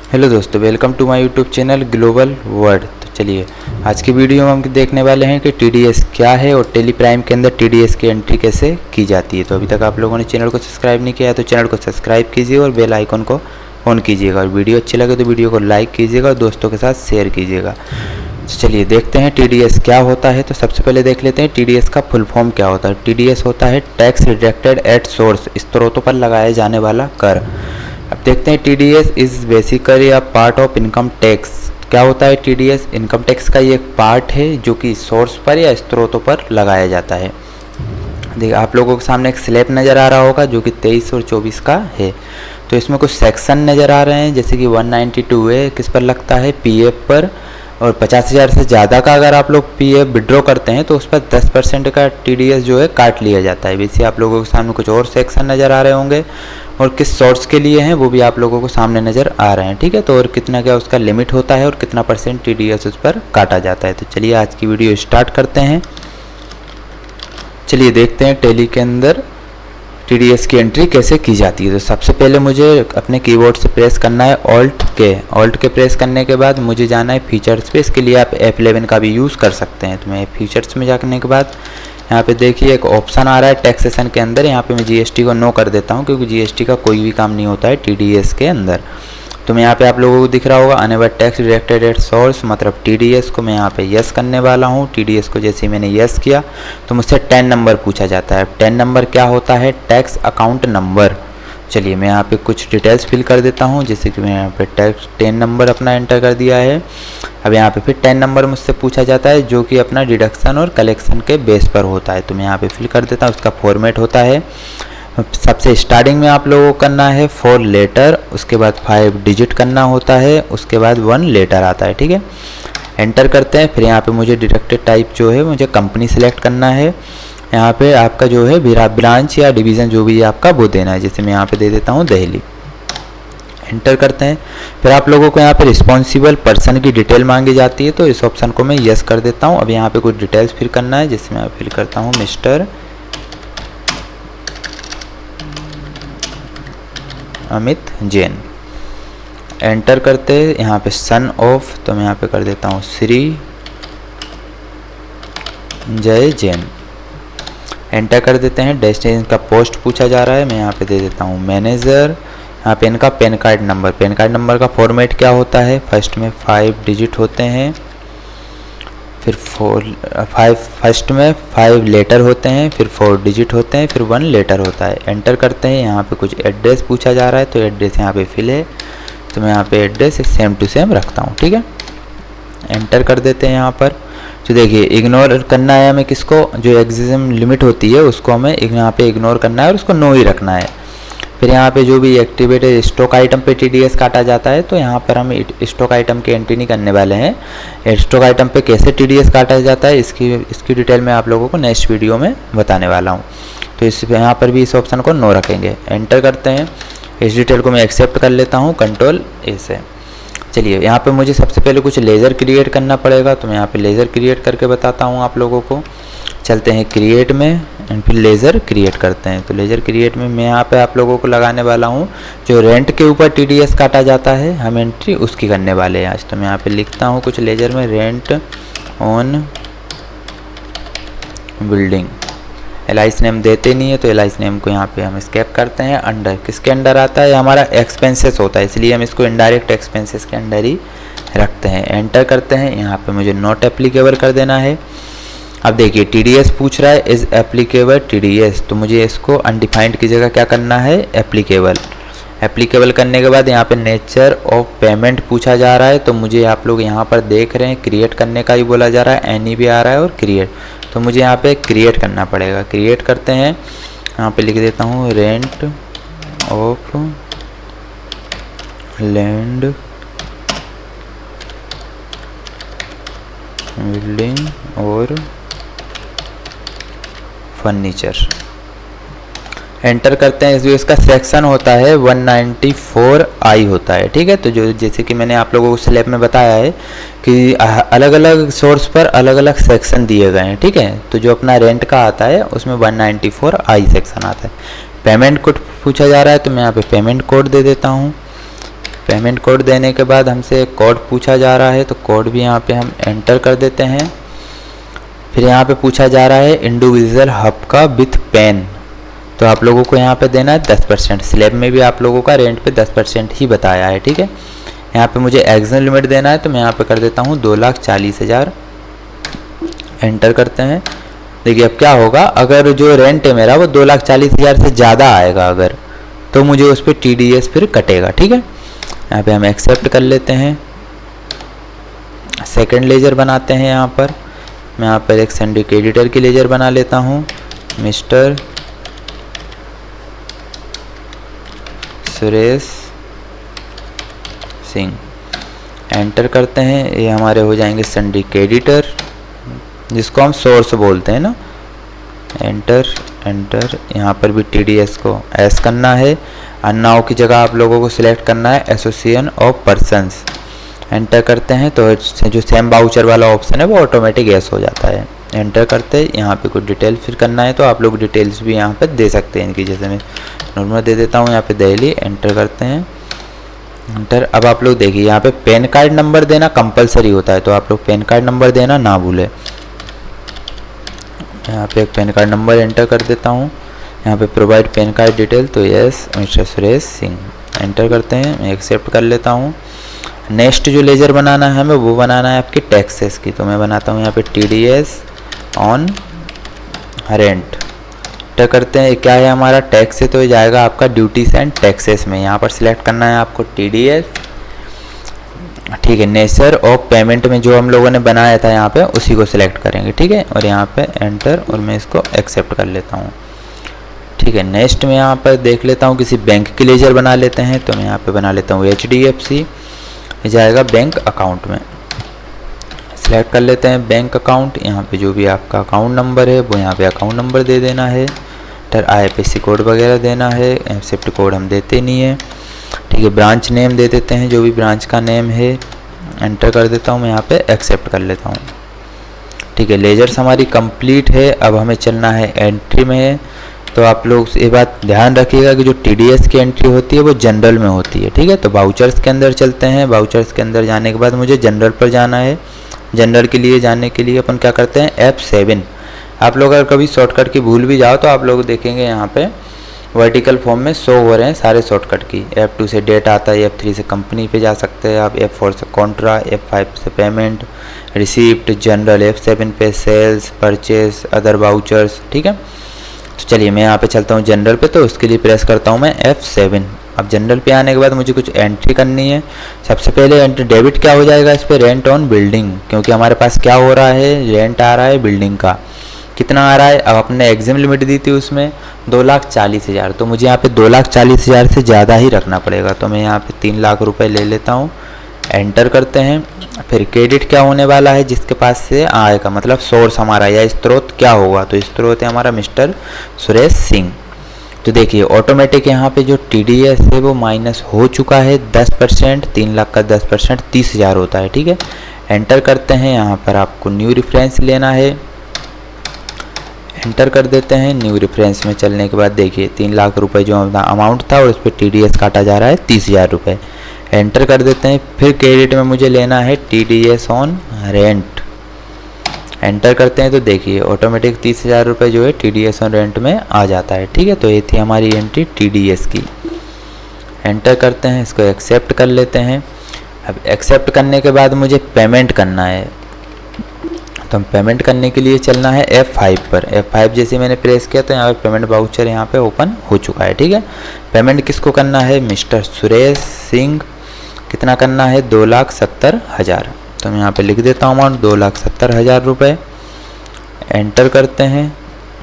Hello दोस्तों, welcome to my YouTube channel Global World. तो चलिए आज की वीडियो में हम देखने वाले हैं कि टीडीएस क्या है और टेली प्राइम के अंदर टीडीएस की एंट्री कैसे की जाती है। तो अभी तक आप लोगों ने चैनल को सब्सक्राइब नहीं किया है तो चैनल को सब्सक्राइब कीजिए और बेल आइकन को ऑन कीजिएगा, और वीडियो अच्छी लगे तो वीडियो को लाइक कीजिएगा और दोस्तों के साथ शेयर कीजिएगा। तो चलिए देखते हैं टीडीएस क्या होता है। तो सबसे पहले देख लेते हैं टीडीएस का फुल फॉर्म क्या होता है। टीडीएस होता है टैक्स डिडक्टेड एट सोर्स, स्रोतों पर लगाया जाने वाला कर। अब देखते हैं TDS is basically a part of income tax. क्या होता है टीडीएस? इनकम टैक्स का ये एक पार्ट है जो कि सोर्स पर या स्रोतों पर लगाया जाता है। देखिए आप लोगों के सामने एक स्लैब नज़र आ रहा होगा जो कि 23 और 24 का है। तो इसमें कुछ सेक्शन नज़र आ रहे हैं, जैसे कि 192 है किस पर लगता है, पीएफ पर। और 50,000 से ज़्यादा का अगर आप लोग पीएफ विड्रॉ करते हैं तो उस पर 10% का टीडीएस जो है काट लिया जाता है। वैसे आप लोगों के सामने कुछ और सेक्शन नज़र आ रहे होंगे और किस सोर्स के लिए हैं वो भी आप लोगों को सामने नज़र आ रहे हैं, ठीक है। तो और कितना क्या उसका लिमिट होता है और कितना % टीडीएस उस पर काटा जाता है। तो चलिए आज की वीडियो स्टार्ट करते हैं। चलिए देखते हैं टेली के अंदर टीडीएस की एंट्री कैसे की जाती है। तो सबसे पहले मुझे अपने कीबोर्ड से प्रेस करना है ऑल्ट के प्रेस करने के बाद मुझे जाना है फीचर्स पे। इसके लिए आप F11 का भी यूज़ कर सकते हैं। तो मैं फीचर्स में जाने के बाद यहाँ पे देखिए एक ऑप्शन आ रहा है टैक्सेशन के अंदर। यहाँ पे मैं जीएसटी को नो कर देता हूँ क्योंकि जीएसटी का कोई भी काम नहीं होता है टीडीएस के अंदर। तो मैं यहाँ पे आप लोगों को दिख रहा होगा enable tax deducted at source, मतलब टीडीएस को मैं यहाँ पे यस करने वाला हूँ। टीडीएस को जैसे ही मैंने यस किया तो मुझसे 10 नंबर पूछा जाता है। 10 नंबर क्या होता है? Tax account number. चलिए मैं यहाँ पे कुछ डिटेल्स फिल कर देता हूँ, जैसे कि मैं यहाँ पे टैक्स 10 नंबर अपना एंटर कर दिया है। अब यहाँ पे फिर 10 नंबर मुझसे पूछा जाता है जो कि अपना डिडक्शन और कलेक्शन के बेस पर होता है। तो मैं यहाँ पे फिल कर देता हूँ। उसका फॉर्मेट होता है, सबसे स्टार्टिंग में आप लोगों को करना है 4 लेटर, उसके बाद 5 डिजिट करना होता है, उसके बाद 1 लेटर आता है, ठीक है। एंटर करते हैं। फिर यहाँ पे मुझे डिडक्टेड टाइप जो है मुझे कंपनी सेलेक्ट करना है। यहाँ पे आपका जो है ब्रांच या डिवीज़न जो भी है आपका वो देना है, जैसे मैं यहाँ पे दे देता हूँ दिल्ली। एंटर करते हैं। फिर आप लोगों को यहाँ पे रिस्पॉन्सिबल पर्सन की डिटेल मांगी जाती है, तो इस ऑप्शन को मैं यस कर देता हूँ। अब यहाँ पे कुछ डिटेल्स फिल करना है, जैसे मैं फिल करता हूँ मिस्टर अमित जैन। एंटर करते हैं। यहाँ पे सन ऑफ, तो मैं यहाँ पे कर देता हूँ श्री जय जैन। एंटर कर देते हैं। डेस्टिनेशन का पोस्ट पूछा जा रहा है, मैं यहाँ पे दे देता हूँ मैनेजर। यहाँ पे इनका पैन कार्ड नंबर का फॉर्मेट क्या होता है? फर्स्ट में 5 डिजिट होते हैं, फिर फर्स्ट में 5 लेटर होते हैं, फिर 4 डिजिट होते हैं, फिर 1 लेटर होता है। एंटर करते हैं। यहाँ पे कुछ एड्रेस पूछा जा रहा है, तो एड्रेस यहाँ पे फिल है, तो मैं यहाँ पे एड्रेस सेम टू सेम रखता हूँ, ठीक है। एंटर कर देते हैं यहाँ पर। तो देखिए इग्नोर करना है हमें किसको, जो एग्जिम लिमिट होती है उसको हमें यहाँ पे इग्नोर करना है और उसको नो ही रखना है। फिर यहाँ पे जो भी एक्टिवेटेड स्टॉक आइटम पे टीडीएस काटा जाता है, तो यहाँ पर हम स्टॉक आइटम की एंट्री नहीं करने वाले हैं। स्टॉक आइटम पे कैसे टीडीएस काटा जाता है इसकी डिटेल मैं आप लोगों को नेक्स्ट वीडियो में बताने वाला हूँ। तो यहाँ पर भी इस ऑप्शन को नो रखेंगे। एंटर करते हैं। इस डिटेल को मैं एक्सेप्ट कर लेता हूँ कंट्रोल ए से। चलिए यहाँ पे मुझे सबसे पहले कुछ लेज़र क्रिएट करना पड़ेगा, तो मैं यहाँ पे लेज़र क्रिएट करके बताता हूँ आप लोगों को। चलते हैं क्रिएट में एंड फिर लेज़र क्रिएट करते हैं। तो लेज़र क्रिएट में मैं यहाँ पे आप लोगों को लगाने वाला हूँ जो रेंट के ऊपर टीडीएस काटा जाता है, हम एंट्री उसकी करने वाले हैं आज। तो मैं यहाँ पे लिखता हूँ कुछ लेज़र में rent on building. Alias name देते नहीं है तो एलाइस नेम को यहाँ पे हम स्केप करते हैं। अंडर किसके अंडर आता है? हमारा एक्सपेंसेस होता है, इसलिए हम इसको इनडायरेक्ट एक्सपेंसेस के अंडर ही रखते हैं। एंटर करते हैं। यहाँ पे मुझे नॉट एप्लीकेबल कर देना है। अब देखिए टीडीएस पूछ रहा है इज एप्लीकेबल टीडीएस, तो मुझे इसको अनडिफाइंड की जगह क्या करना है? एप्लीकेबल करने के बाद यहाँ पे नेचर ऑफ पेमेंट पूछा जा रहा है, तो मुझे आप लोग यहाँ पर देख रहे हैं क्रिएट करने का ही बोला जा रहा है, एनी भी आ रहा है और क्रिएट, तो मुझे यहाँ पे क्रिएट करना पड़ेगा। क्रिएट करते हैं। यहाँ पे लिख देता हूँ रेंट ऑफ लैंड बिल्डिंग और फर्नीचर। एंटर करते हैं। जो इसका सेक्शन होता है 194I होता है, ठीक है। तो जो जैसे कि मैंने आप लोगों को स्लैब में बताया है कि अलग अलग सोर्स पर अलग अलग सेक्शन दिए गए हैं, ठीक है। तो जो अपना रेंट का आता है उसमें 194I सेक्शन आता है। पेमेंट कोड पूछा जा रहा है, तो मैं यहाँ पे पेमेंट कोड दे देता हूँ। पेमेंट कोड देने के बाद हमसे कोड पूछा जा रहा है, तो कोड भी यहाँ पे हम एंटर कर देते हैं। फिर यहाँ पे पूछा जा रहा है इंडिविजुअल हब का विथ पेन, तो आप लोगों को यहाँ पे देना है 10%। स्लैब में भी आप लोगों का रेंट पे 10% ही बताया है, ठीक है। यहाँ पे मुझे एक्शन लिमिट देना है, तो मैं यहाँ पे कर देता हूँ 2,40,000, एंटर करते हैं। देखिए अब क्या होगा, अगर जो रेंट है मेरा वो 2,40,000 से ज़्यादा आएगा अगर, तो मुझे उस पर TDS फिर कटेगा, ठीक है। यहाँ पे हम एक्सेप्ट कर लेते हैं। सेकंड लेजर बनाते हैं। यहाँ पर मैं यहाँ पर एक सिंडिक एडिटर की लेजर बना लेता हूँ, मिस्टर सुरेश सिंह, एंटर करते हैं। ये हमारे हो जाएंगे सिंडिक एडिटर, जिसको हम सोर्स बोलते हैं ना। Enter enter. यहाँ पर भी TDS को एस करना है। अन्नाओं की जगह आप लोगों को सिलेक्ट करना है एसोसिएशन ऑफ पर्सन्स, एंटर करते हैं। तो जो सेम बाउचर वाला ऑप्शन है वो ऑटोमेटिक एस हो जाता है। एंटर करते हैं। यहाँ पे कुछ डिटेल फिर करना है, तो आप लोग डिटेल्स भी यहाँ पे दे सकते हैं इनकी, जैसे मैं नॉर्मल दे देता हूँ यहाँ पे दिल्ली। एंटर करते हैं, एंटर। अब आप लोग देखिए यहाँ पे पैन कार्ड नंबर देना कंपलसरी होता है, तो आप लोग पैन कार्ड नंबर देना ना भूलें। यहाँ पे एक पैन कार्ड नंबर एंटर कर देता हूँ। यहाँ पे प्रोवाइड पैन कार्ड डिटेल, तो yes mister Suresh Singh, enter करते हैं। मैं एक्सेप्ट कर लेता हूँ। नेक्स्ट जो लेजर बनाना है हमें वो बनाना है आपकी टैक्सेस की, तो मैं बनाता हूँ यहाँ पे TDS ऑन रेंट, एंटर करते हैं। क्या है हमारा टैक्स है, तो ये जाएगा आपका ड्यूटीज एंड टैक्सेस में। यहाँ पर सिलेक्ट करना है आपको TDS, ठीक है। नेचर ऑफ पेमेंट में जो हम लोगों ने बनाया था यहाँ पे उसी को सिलेक्ट करेंगे, ठीक है। और यहाँ पे एंटर, और मैं इसको एक्सेप्ट कर लेता हूँ, ठीक है। नेक्स्ट में यहाँ पर देख लेता हूँ किसी बैंक की लेजर बना लेते हैं, तो मैं यहाँ पे बना लेता हूँ HDFC, ये जाएगा बैंक अकाउंट में। सिलेक्ट कर लेते हैं बैंक अकाउंट। यहाँ पे जो भी आपका अकाउंट नंबर है वो यहाँ पे अकाउंट नंबर दे देना है। फिर IFSC कोड वगैरह देना है, एक्सेप्ट कोड हम देते नहीं है, ठीक है। ब्रांच नेम दे देते हैं, जो भी ब्रांच का नेम है, एंटर कर देता हूँ। मैं यहाँ पे एक्सेप्ट कर लेता हूँ, ठीक है। लेजर्स हमारी कंप्लीट है। अब हमें चलना है एंट्री में। तो आप लोग ये बात ध्यान रखिएगा कि जो TDS की एंट्री होती है वो जनरल में होती है, ठीक है। तो बाउचर्स के अंदर चलते हैं। बाउचर्स के अंदर जाने के बाद मुझे जनरल पर जाना है। जनरल के लिए जाने के लिए अपन क्या करते हैं, F7। आप लोग अगर कभी शॉर्टकट की भूल भी जाओ तो आप लोग देखेंगे यहाँ पे वर्टिकल फॉर्म में शो हो रहे हैं सारे शॉर्टकट की। F2 से डेट आता है, F3 से कंपनी पे जा सकते हैं आप, F4 से कॉन्ट्रा, F5 से पेमेंट रिसीप्ट, जनरल, F7 पे सेल्स, परचेस, अदर वाउचर्स, ठीक है। तो चलिए मैं यहाँ पे चलता हूँ जनरल पे, तो उसके लिए प्रेस करता हूँ मैं F7। अब जनरल पे आने के बाद मुझे कुछ एंट्री करनी है। सबसे पहले एंट्री डेबिट क्या हो जाएगा इस पर, रेंट ऑन बिल्डिंग, क्योंकि हमारे पास क्या हो रहा है, रेंट आ रहा है बिल्डिंग का। कितना आ रहा है, अब अपने एग्जाम लिमिट दी थी उसमें 2,40,000, तो मुझे यहाँ पे 2,40,000 से ज़्यादा ही रखना पड़ेगा। तो मैं यहाँ पे 3 लाख रुपए ले लेता हूँ, एंटर करते हैं। फिर क्रेडिट क्या होने वाला है, जिसके पास से आएगा, मतलब सोर्स हमारा या स्रोत क्या होगा, तो स्रोत है हमारा मिस्टर सुरेश सिंह। तो देखिए ऑटोमेटिक यहाँ पे जो TDS है वो माइनस हो चुका है 10%। 3 लाख का 10% 30,000 होता है, ठीक है। एंटर करते हैं। यहाँ पर आपको न्यू रेफरेंस लेना है, एंटर कर देते हैं। न्यू रेफरेंस में चलने के बाद देखिए 3 लाख रुपए जो अमाउंट था और उस पर TDS काटा जा रहा है 30,000 रुपये, एंटर कर देते हैं। फिर क्रेडिट में मुझे लेना है TDS ऑन रेंट, एंटर करते हैं। तो देखिए ऑटोमेटिक 30,000 रुपये जो है TDS ऑन रेंट में आ जाता है, ठीक है। तो ये थी हमारी एंट्री TDS की, एंटर करते हैं, इसको एक्सेप्ट कर लेते हैं। अब एक्सेप्ट करने के बाद मुझे पेमेंट करना है, तो हम पेमेंट करने के लिए चलना है F5 पर। F5 जैसे मैंने प्रेस किया तो यहाँ पर पेमेंट वाउचर यहाँ पे ओपन हो चुका है, ठीक है। पेमेंट किसको करना है, मिस्टर सुरेश सिंह। कितना करना है, 2,70,000। तो मैं यहाँ पे लिख देता हूँ अमाउंट 2,70,000 रुपये, एंटर करते हैं।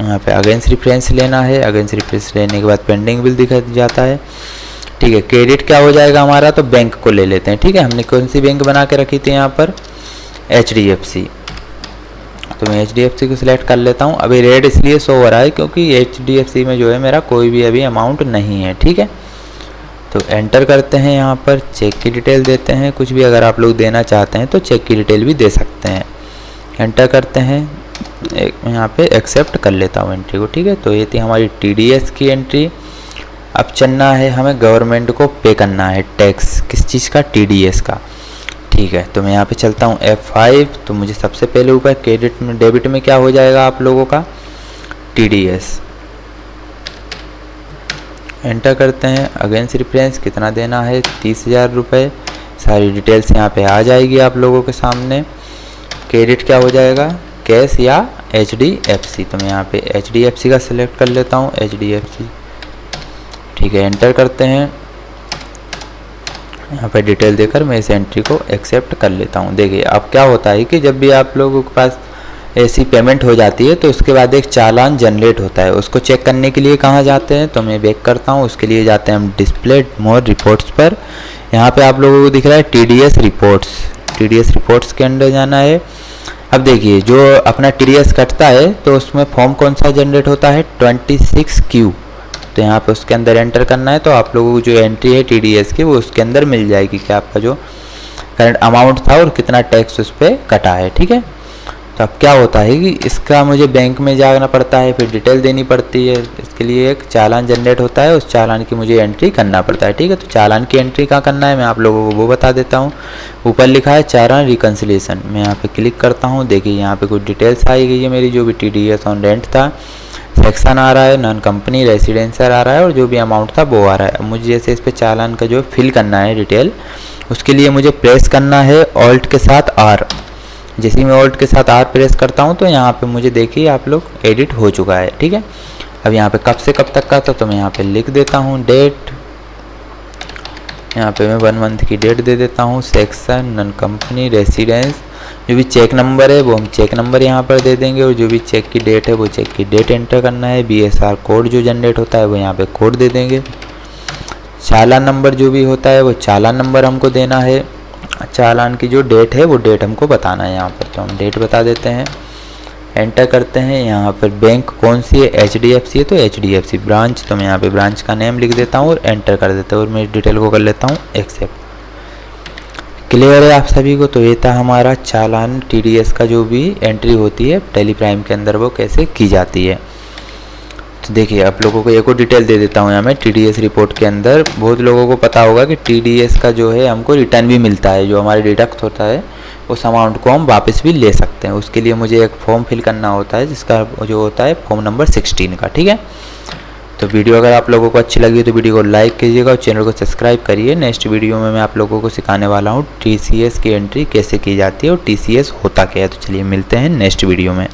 यहाँ पे अगेंस्ट रेफरेंस लेना है, अगेंस्ट रेफरेंस लेने के बाद पेंडिंग बिल दिखा जाता है, ठीक है। क्रेडिट क्या हो जाएगा हमारा, तो बैंक को ले लेते हैं, ठीक है। हमने कौन सी बैंक बना के रखी थी यहाँ पर, HDFC, तो मैं HDFC को सिलेक्ट कर लेता हूँ। अभी रेड इसलिए शो हो रहा है क्योंकि HDFC में जो है मेरा कोई भी अभी अमाउंट नहीं है, ठीक है। तो एंटर करते हैं। यहाँ पर चेक की डिटेल देते हैं, कुछ भी अगर आप लोग देना चाहते हैं तो चेक की डिटेल भी दे सकते हैं। एंटर करते हैं, एक यहाँ पे एक्सेप्ट कर लेता हूँ एंट्री को, ठीक है। तो ये थी हमारी TDS की एंट्री। अब चलना है हमें गवर्नमेंट को पे करना है टैक्स, किस चीज़ का, TDS का। ठीक है, तो मैं यहाँ पे चलता हूँ F5। तो मुझे सबसे पहले ऊपर क्रेडिट में डेबिट में क्या हो जाएगा आप लोगों का, TDS। एंटर करते हैं, अगेंस्ट रेफरेंस कितना देना है, 30,000 रुपये। सारी डिटेल्स यहाँ पे आ जाएगी आप लोगों के सामने। क्रेडिट क्या हो जाएगा, कैश या HDFC। तो मैं यहाँ पे HDFC का सिलेक्ट कर लेता हूँ, HDFC। ठीक है, एंटर करते हैं। यहाँ पे डिटेल देकर मैं इस एंट्री को एक्सेप्ट कर लेता हूँ। देखिए अब क्या होता है कि जब भी आप लोगों के पास ऐसी पेमेंट हो जाती है तो उसके बाद एक चालान जनरेट होता है। उसको चेक करने के लिए कहाँ जाते हैं, तो मैं बैक करता हूँ। उसके लिए जाते हैं हम डिस्प्ले मोर रिपोर्ट्स पर। यहाँ पे आप लोगों को दिख रहा है TDS रिपोर्ट्स। TDS रिपोर्ट्स के अंदर जाना है। अब देखिए जो अपना TDS कटता है तो उसमें फॉर्म कौन सा जनरेट होता है, 26Q। तो यहाँ पे उसके अंदर एंटर करना है। तो आप लोगों को जो एंट्री है TDS की वो उसके अंदर मिल जाएगी कि आपका जो करंट अमाउंट था और कितना टैक्स उस पर कटा है। ठीक है, तो अब क्या होता है कि इसका मुझे बैंक में जाना पड़ता है, फिर डिटेल देनी पड़ती है। इसके लिए एक चालान जनरेट होता है, उस चालान की मुझे एंट्री करना पड़ता है। ठीक है, तो चालान की एंट्री कहाँ करना है मैं आप लोगों को वो बता देता हूँ। ऊपर लिखा है चालान रिकन्सिलेशन, मैं यहाँ पे क्लिक करता हूँ। देखिए यहाँ पे कुछ डिटेल्स आई गई है मेरी, जो भी TDS ऑन रेंट था, सेक्शन आ रहा है, नॉन कंपनी रेसिडेंशियल आ रहा है और जो भी अमाउंट था वो आ रहा है। अब मुझे जैसे इस पर चालान का जो फिल करना है डिटेल, उसके लिए मुझे प्रेस करना है ऑल्ट के साथ R। जैसे ही मैं ऑल्ट के साथ R प्रेस करता हूँ तो यहाँ पे मुझे देखिए आप लोग एडिट हो चुका है। ठीक है, अब यहाँ पे कब से कब तक का था तो मैं यहाँ पे लिख देता हूँ डेट। यहाँ पे मैं 1 मंथ की डेट दे देता हूँ। सेक्शन नॉन कंपनी रेसिडेंस, जो भी चेक नंबर है वो हम चेक नंबर यहाँ पर दे देंगे और जो भी चेक की डेट है वो चेक की डेट एंटर करना है। BSR कोड जो जनरेट होता है वो यहाँ पे कोड दे देंगे। चालान नंबर जो भी होता है वो चालान नंबर हमको देना है। चालान की जो डेट है वो डेट हमको बताना है यहाँ पर, तो हम डेट बता देते हैं। एंटर करते हैं। यहाँ पर बैंक कौन सी है, HDFC है तो HDFC ब्रांच, तो मैं यहाँ पे ब्रांच का नेम लिख देता हूँ और एंटर कर देता हूँ और मैं डिटेल को कर लेता हूँ एक्सेप्ट। क्लियर है आप सभी को। तो ये था हमारा चालान TDS का जो भी एंट्री होती है टेली प्राइम के अंदर वो कैसे की जाती है। तो देखिए आप लोगों को एक और डिटेल दे देता हूँ यहाँ मैं TDS रिपोर्ट के अंदर। बहुत लोगों को पता होगा कि TDS का जो है हमको रिटर्न भी मिलता है, जो हमारे डिडक्ट होता है उस अमाउंट को हम वापस भी ले सकते हैं। उसके लिए मुझे एक फॉर्म फिल करना होता है जिसका जो होता है फॉर्म नंबर 16 का। ठीक है, तो वीडियो अगर आप लोगों को अच्छी लगी तो वीडियो को लाइक कीजिएगा और चैनल को सब्सक्राइब करिए। नेक्स्ट वीडियो में मैं आप लोगों को सिखाने वाला हूँ TCS की एंट्री कैसे की जाती है और TCS होता क्या है। तो चलिए मिलते हैं नेक्स्ट वीडियो में।